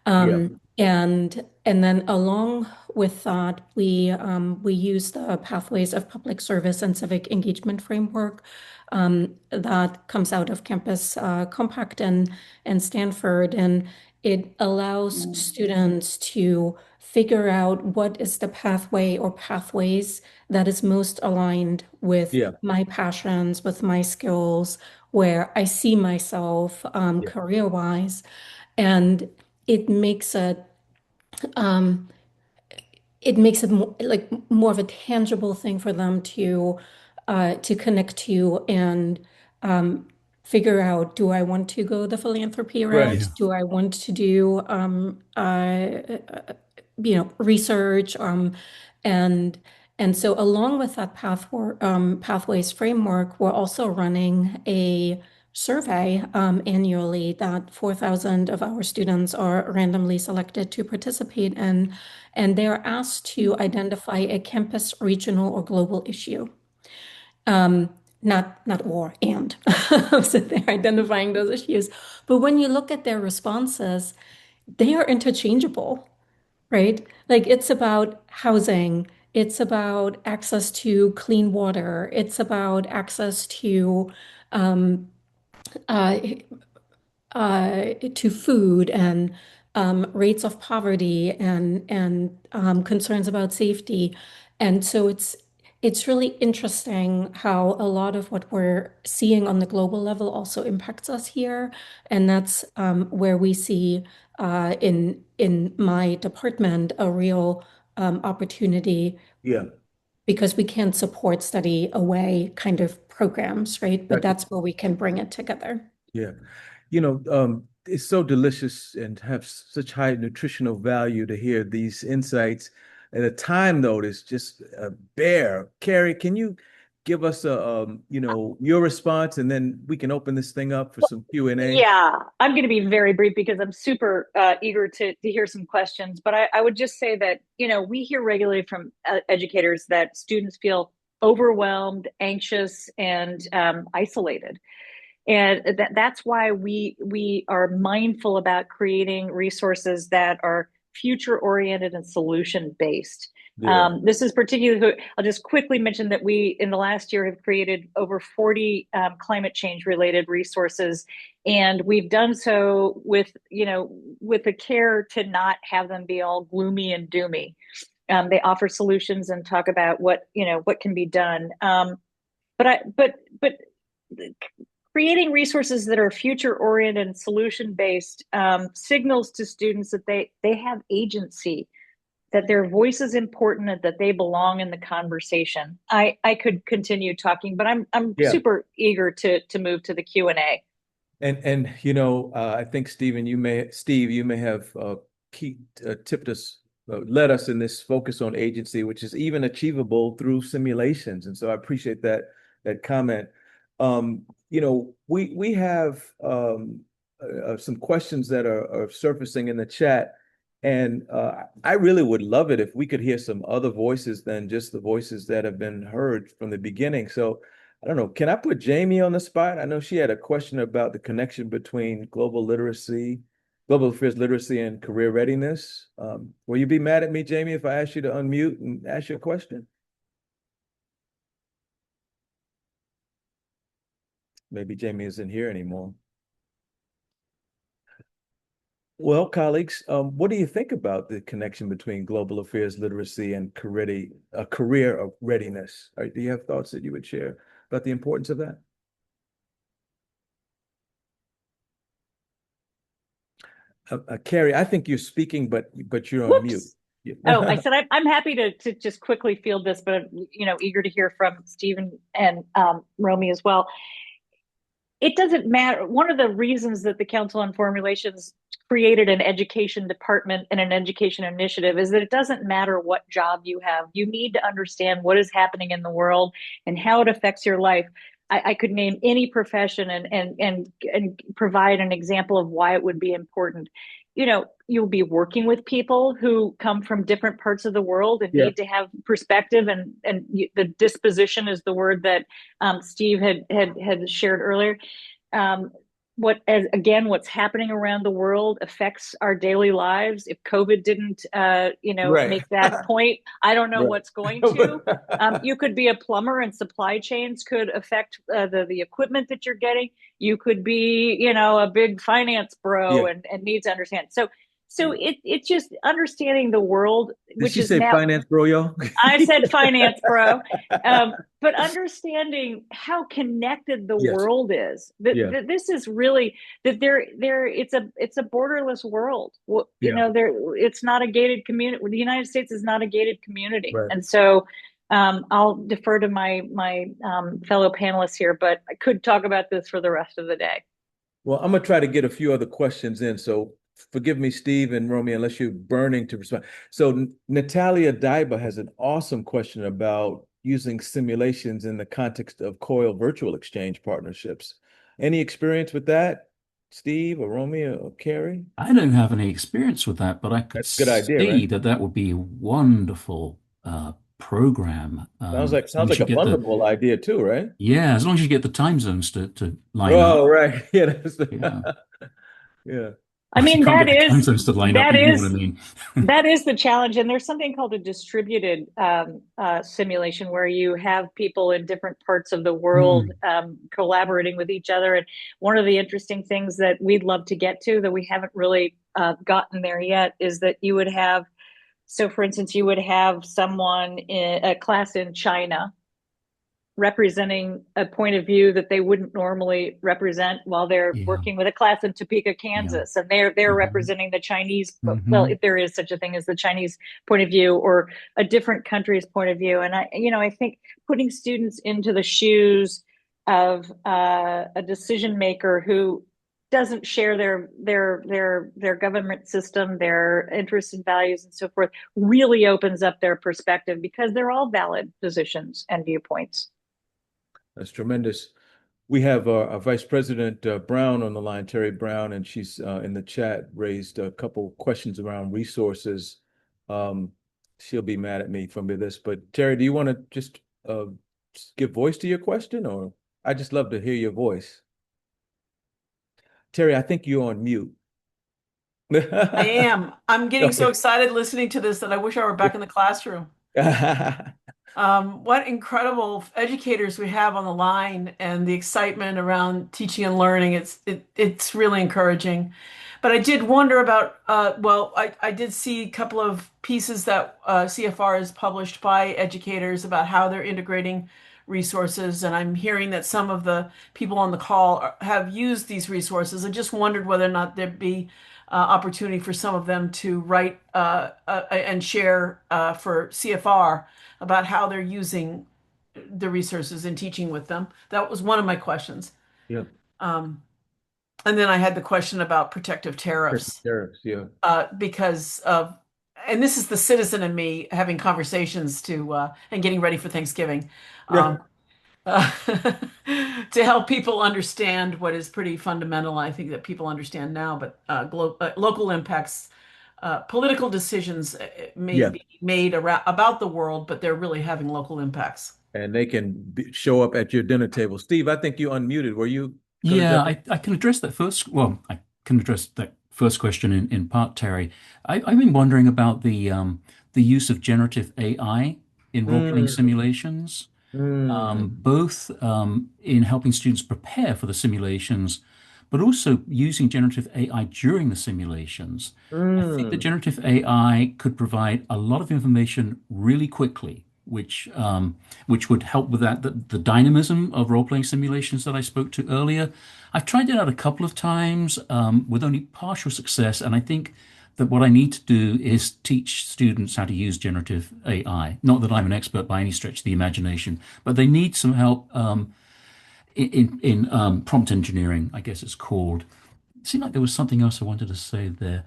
yeah, And then along with that, we use the Pathways of Public Service and Civic Engagement framework that comes out of Campus Compact and Stanford, and it allows students to figure out what is the pathway or pathways that is most aligned with yeah, my passions, with my skills, where I see myself yeah. career-wise, and it makes it um, it makes it more of a tangible thing for them to connect to and figure out, do I want to go the philanthropy Right. route? Do I want to do research and and so along with that pathways framework, we're also running a survey annually that 4,000 of our students are randomly selected to participate in, and they're asked to identify a campus, regional, or global issue. Not or and. So they're identifying those issues. But when you look at their responses, they are interchangeable, right? Like it's about housing, it's about access to clean water, it's about access um, uh, to food and rates of poverty and concerns about safety. And so it's really interesting how a lot of what we're seeing on the global level also impacts us here. And that's where we see in my department a real opportunity Yeah. because we can't support study away kind of programs, right? But Right. that's where we can bring it together. Yeah. It's so delicious and have such high nutritional value to hear these insights at a time though that's just bare. Carrie, can you give us your response and then we can open this thing up for some Q&A? Yeah, I'm going to be very brief because I'm super eager to hear some questions. But I would just say that, we hear regularly from educators that students feel overwhelmed, anxious, and isolated. And that's why we are mindful about creating resources that are future oriented and solution based. Yeah. This is particularly, I'll just quickly mention that we, in the last year, have created over 40 climate change related resources. And we've done so with the care to not have them be all gloomy and doomy. They offer solutions and talk about what can be done. But creating resources that are future oriented and solution based signals to students that they have agency, that their voice is important, and that they belong in the conversation. I could continue talking, but I'm Yeah. super eager to move to the Q&A. And I think Steve, you may have tipped us, led us in this focus on agency, which is even achievable through simulations. And so I appreciate that comment. We have some questions that are surfacing in the chat, and I really would love it if we could hear some other voices than just the voices that have been heard from the beginning. So I don't know. Can I put Jamie on the spot? I know she had a question about the connection between global affairs literacy, and career readiness. Will you be mad at me, Jamie, if I ask you to unmute and ask your question? Maybe Jamie isn't here anymore. Well, colleagues, what do you think about the connection between global affairs literacy and career readiness? Do you have thoughts that you would share about the importance of that? Carrie, I think you're speaking, but you're on mute. Whoops. Oh, I said I'm happy to just quickly field this, but eager to hear from Stephen and Romy as well. It doesn't matter. One of the reasons that the Council on Foreign Relations created an education department and an education initiative is that it doesn't matter what job you have. You need to understand what is happening in the world and how it affects your life. I could name any profession and provide an example of why it would be important. You'll be working with people who come from different parts of the world and Yeah. need to have perspective, and the disposition is the word that Steve had shared earlier. Um, what's happening around the world affects our daily lives. If COVID didn't, Right. make that point, I don't know Right. what's going to. You could be a plumber, and supply chains could affect the equipment that you're getting. You could be, a big finance bro Yeah. and need to understand. So it's just understanding the world, Did which she is say now. finance, bro, y'all? I said finance, bro. But understanding how connected the Yes. world is. That, Yeah. that this is really that there it's a borderless world. Yeah. It's not a gated community. The United States is not a gated community, Right. and so I'll defer to my fellow panelists here, but I could talk about this for the rest of the day. Well, I'm gonna try to get a few other questions in. So forgive me, Steve and Romy, unless you're burning to respond. So Natalia Daiba has an awesome question about using simulations in the context of COIL virtual exchange partnerships. Any experience with that, Steve or Romy or Carrie? I don't have any experience with that, but I could That's a good idea, right? see that that would be a wonderful program. As long Sounds as like you a get the wonderful idea too, right? yeah, as long as you get the time zones to line up. Oh, right. Yeah, that's Yeah. yeah. I If you mean, can't get the time zones to line up, that but you know what I is mean. that is the challenge. And there's something called a distributed simulation where you have people in different parts of the world Mm, collaborating with each other. And one of the interesting things that we'd love to get to that we haven't really gotten there yet is that you would have, so for instance, you would have someone in a class in China representing a point of view that they wouldn't normally represent while they're yeah. working with a class in Topeka, Yeah. Kansas, and they're Hmm. representing the Chinese, well, Hmm. if there is such a thing as the Chinese point of view or a different country's point of view. And I think putting students into the shoes of a decision maker who doesn't share their government system, their interests and values and so forth, really opens up their perspective because they're all valid positions and viewpoints. That's tremendous. We have our Vice President Brown on the line, Terry Brown, and she's in the chat raised a couple questions around resources. Um, she'll be mad at me for this, but Terry, do you want to just give voice to your question, or I just love to hear your voice. Terry, I think you're on mute. I am. I'm getting so Okay. excited listening to this that I wish I were back in the classroom. What incredible educators we have on the line and the excitement around teaching and learning. It's really encouraging. But I did wonder about, I did see a couple of pieces that CFR has published by educators about how they're integrating resources. And I'm hearing that some of the people on the call have used these resources. I just wondered whether or not there'd be opportunity for some of them to write and share for CFR about how they're using the resources and teaching with them. That was one of my questions. Yeah. Um, and then I had the question about protective tariffs Yeah. because of, and this is the citizen in me having conversations and getting ready for Thanksgiving. Yeah. Um, uh, to help people understand what is pretty fundamental. I think that people understand now, but local impacts, political decisions may Yeah. be made around about the world, but they're really having local impacts. And they can show up at your dinner table. Steve, I think you unmuted. Were you going to Yeah, jump in? I can address that first. Well, I can address that first question in part, Terry. I've been wondering about the use of generative AI in role-playing Mm, simulations, mm, both in helping students prepare for the simulations, but also using generative AI during the simulations. I think that mm. generative AI could provide a lot of information really quickly, which would help with the dynamism of role-playing simulations that I spoke to earlier. I've tried it out a couple of times with only partial success, and I think that what I need to do is teach students how to use generative AI. Not that I'm an expert by any stretch of the imagination, but they need some help in prompt engineering, I guess it's called. It seemed like there was something else I wanted to say there.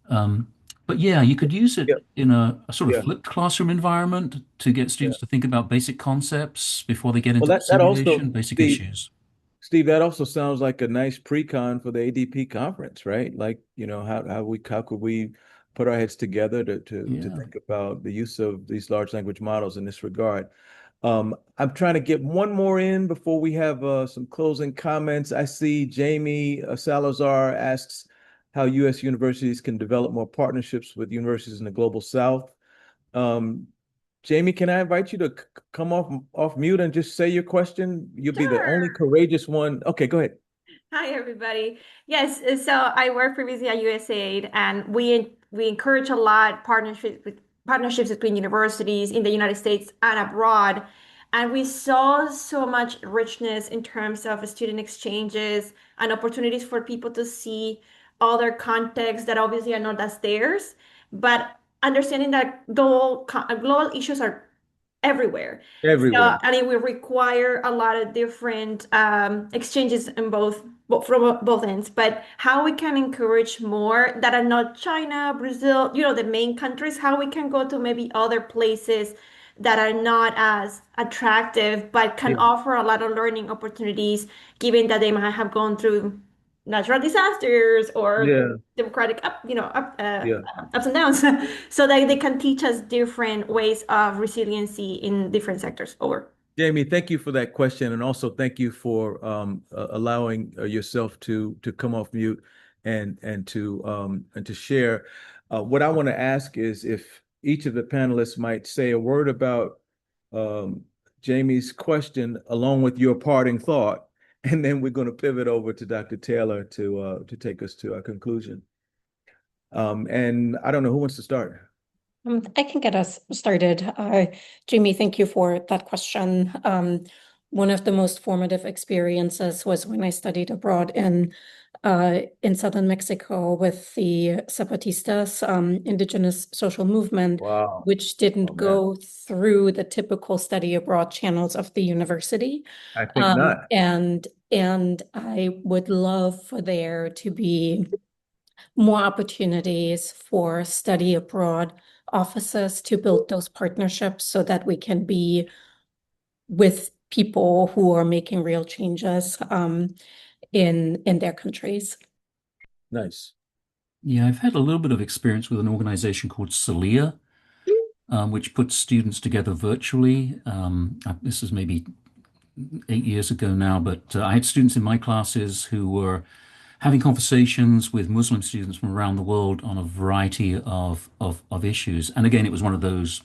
Um, but yeah, you could use it Yeah, in a sort of yeah, flipped classroom environment to get yeah. students to think about basic concepts before they get Well, into the that simulation, also, basic issues. Steve, that also sounds like a nice pre-con for the ADP conference, right? Like, how could we put our heads together to Yeah. think about the use of these large language models in this regard? I'm trying to get one more in before we have some closing comments. I see Jamie Salazar asks how U.S. universities can develop more partnerships with universities in the global South. Um, Jamie, can I invite you to come off mute and just say your question? You'll be the only Sure. courageous one. Okay, go ahead. Hi, everybody. Yes, so I worked previously at USAID, and we encourage a lot partnerships between universities in the United States and abroad. And we saw so much richness in terms of student exchanges and opportunities for people to see other contexts that obviously are not as theirs, but understanding that global issues are everywhere. So, Everywhere. and it will require a lot of different exchanges in from both ends. But how we can encourage more that are not China, Brazil, the main countries, how we can go to maybe other places that are not as attractive, but can Yeah. offer a lot of learning opportunities, given that they might have gone through natural disasters or Yeah. democratic Yeah. ups and downs, so that they can teach us different ways of resiliency in different sectors. Over. Jamie, thank you for that question, and also thank you for allowing yourself to come off mute and to share. What I want to ask is if each of the panelists might say a word about um, Jamie's question along with your parting thought, and then we're going to pivot over to Dr. Taylor to take us to our conclusion. And I don't know who wants to start. I can get us started. Jamie, thank you for that question. One of the most formative experiences was when I studied abroad in southern Mexico with the Zapatistas, indigenous social movement, Wow. which Oh didn't man, go through the typical study abroad channels of the university. I think not. And I would love for there to be more opportunities for study abroad offices to build those partnerships so that we can be with people who are making real changes in their countries. Nice. Yeah, I've had a little bit of experience with an organization called Celia, which puts students together virtually. This is maybe 8 years ago now, but I had students in my classes who were having conversations with Muslim students from around the world on a variety of issues. And again, it was one of those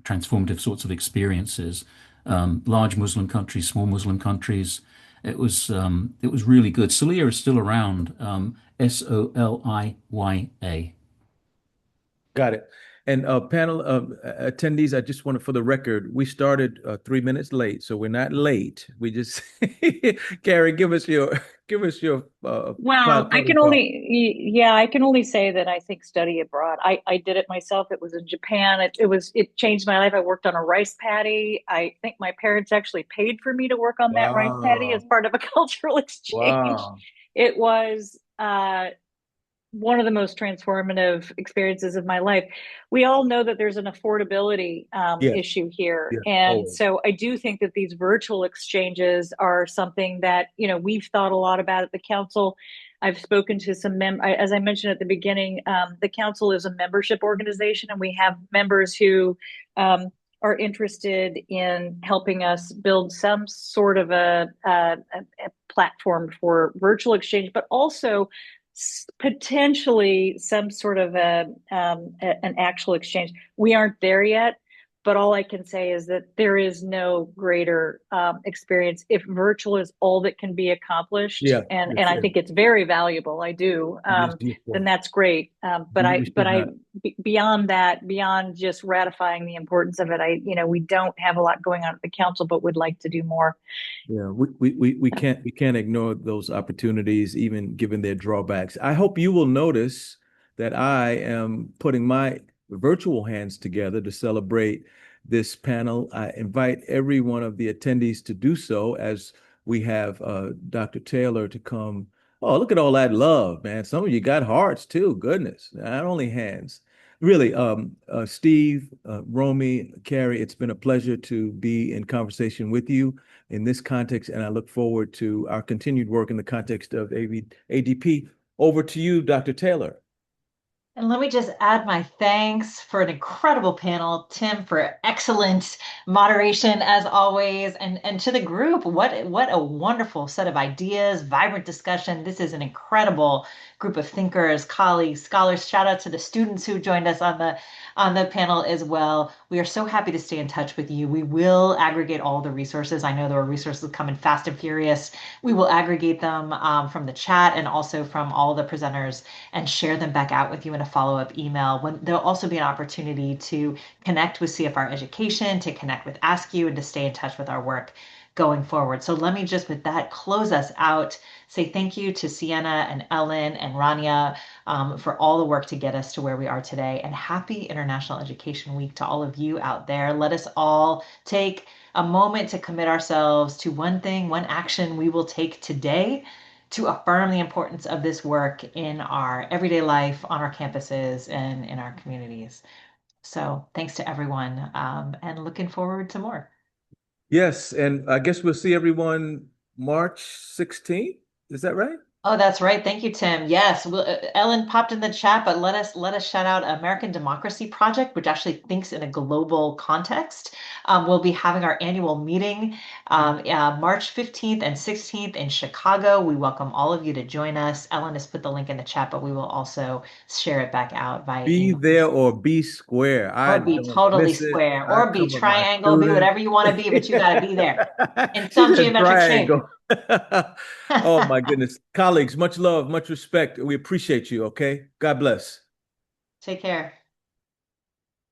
transformative sorts of experiences. Large Muslim countries, small Muslim countries. It was really good. Celia is still around. Soliya. Got it. And panel attendees, I just wanted for the record, we started 3 minutes late, so we're not late. We just Carrie, give us your Well, parting thought. I can only say that I think study abroad. I did it myself. It was in Japan. It changed my life. I worked on a rice paddy. I think my parents actually paid for me to work on that rice paddy as Wow. part of a cultural exchange. Wow. It was one of the most transformative experiences of my life. We all know that there's an affordability Yes. issue here. Yes. And Always. so I do think that these virtual exchanges are something that, we've thought a lot about at the council. I've spoken to as I mentioned at the beginning, the council is a membership organization, and we have members who are interested in helping us build some sort of a platform for virtual exchange, but also potentially some sort of an actual exchange. We aren't there yet, but all I can say is that there is no greater experience if virtual is all that can be accomplished, Yeah. and Yes. I think it's very valuable. I do. Yes. Yes. Then that's great. We should not. Beyond that, beyond just ratifying the importance of it, we don't have a lot going on at the council, but would like to do more. Yeah, we can't ignore those opportunities, even given their drawbacks. I hope you will notice that I am putting my virtual hands together to celebrate this panel. I invite every one of the attendees to do so as we have Dr. Taylor to come. Oh, look at all that love, man. Some of you got hearts too. Goodness, not only hands. Really, Steve, Romy, Carrie, it's been a pleasure to be in conversation with you in this context, and I look forward to our continued work in the context of ADP. Over to you, Dr. Taylor. And let me just add my thanks for an incredible panel, Tim, for excellent moderation as always, and to the group. What a wonderful set of ideas, vibrant discussion. This is an incredible group of thinkers, colleagues, scholars. Shout out to the students who joined us on the panel as well. We are so happy to stay in touch with you. We will aggregate all the resources. I know there are resources coming fast and furious. We will aggregate them from the chat and also from all the presenters and share them back out with you in a follow-up email. There'll also be an opportunity to connect with CFR Education, to connect with AASCU, and to stay in touch with our work going forward. So let me just, with that, close us out. Say thank you to Sienna and Ellen and Rania for all the work to get us to where we are today. And happy International Education Week to all of you out there. Let us all take a moment to commit ourselves to one thing, one action we will take today to affirm the importance of this work in our everyday life, on our campuses, and in our communities. So thanks to everyone, and looking forward to more. Yes, and I guess we'll see everyone March 16th. Is that right? Oh, that's right. Thank you, Tim. Yes, Ellen popped in the chat, but let us shout out American Democracy Project, which actually thinks in a global context. We'll be having our annual meeting March 15th and 16th in Chicago. We welcome all of you to join us. Ellen has put the link in the chat, but we will also share it back out via Be email. there or be square. I Or be don't totally miss it. square, I or be come with my triangle, be students. whatever you want to be, but you got to be there in She some said geometric shape. triangle. Oh my goodness. Colleagues, much love, much respect. We appreciate you, okay? God bless. Take care.